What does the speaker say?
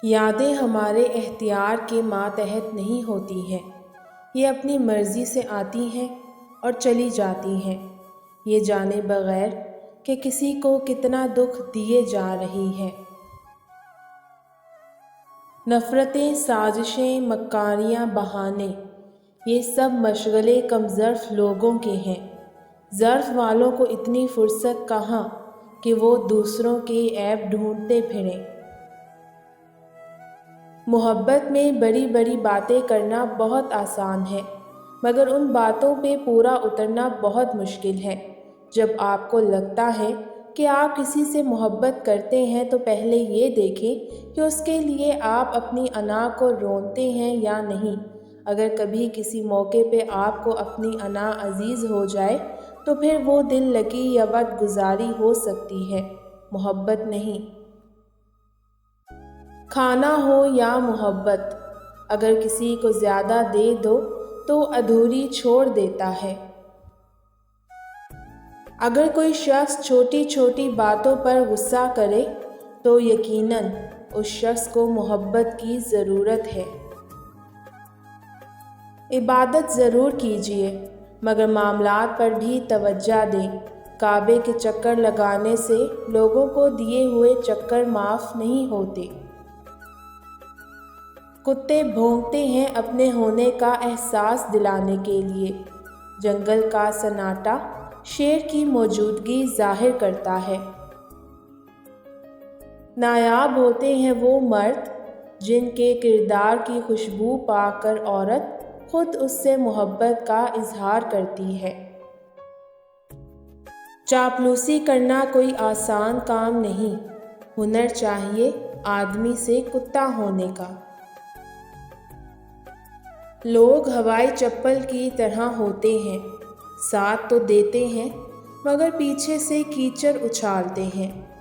یادیں ہمارے اختیار کے ماتحت نہیں ہوتی ہیں، یہ اپنی مرضی سے آتی ہیں اور چلی جاتی ہیں، یہ جانے بغیر کہ کسی کو کتنا دکھ دیے جا رہی ہیں۔ نفرتیں، سازشیں، مکاریاں، بہانے، یہ سب مشغلے کم ظرف لوگوں کے ہیں۔ ظرف والوں کو اتنی فرصت کہاں کہ وہ دوسروں کے عیب ڈھونڈتے پھریں۔ محبت میں بڑی بڑی باتیں کرنا بہت آسان ہے، مگر ان باتوں پہ پورا اترنا بہت مشکل ہے۔ جب آپ کو لگتا ہے کہ آپ کسی سے محبت کرتے ہیں تو پہلے یہ دیکھیں کہ اس کے لیے آپ اپنی انا کو رونتے ہیں یا نہیں۔ اگر کبھی کسی موقع پہ آپ کو اپنی انا عزیز ہو جائے تو پھر وہ دل لگی یا وقت گزاری ہو سکتی ہے، محبت نہیں۔ کھانا ہو یا محبت، اگر کسی کو زیادہ دے دو تو ادھوری چھوڑ دیتا ہے۔ اگر کوئی شخص چھوٹی چھوٹی باتوں پر غصہ کرے تو یقیناً اس شخص کو محبت کی ضرورت ہے۔ عبادت ضرور کیجیے، مگر معاملات پر بھی توجہ دیں۔ کعبے کے چکر لگانے سے لوگوں کو دیے ہوئے چکر معاف نہیں ہوتے۔ کتے بھونکتے ہیں اپنے ہونے کا احساس دلانے کے لیے۔ جنگل کا سناٹا شیر کی موجودگی ظاہر کرتا ہے۔ نایاب ہوتے ہیں وہ مرد جن کے کردار کی خوشبو پا کر عورت خود اس سے محبت کا اظہار کرتی ہے۔ چاپلوسی کرنا کوئی آسان کام نہیں، ہنر چاہیے آدمی سے کتا ہونے کا۔ لوگ ہوائی چپل کی طرح ہوتے ہیں، ساتھ تو دیتے ہیں مگر پیچھے سے کیچڑ اچھالتے ہیں۔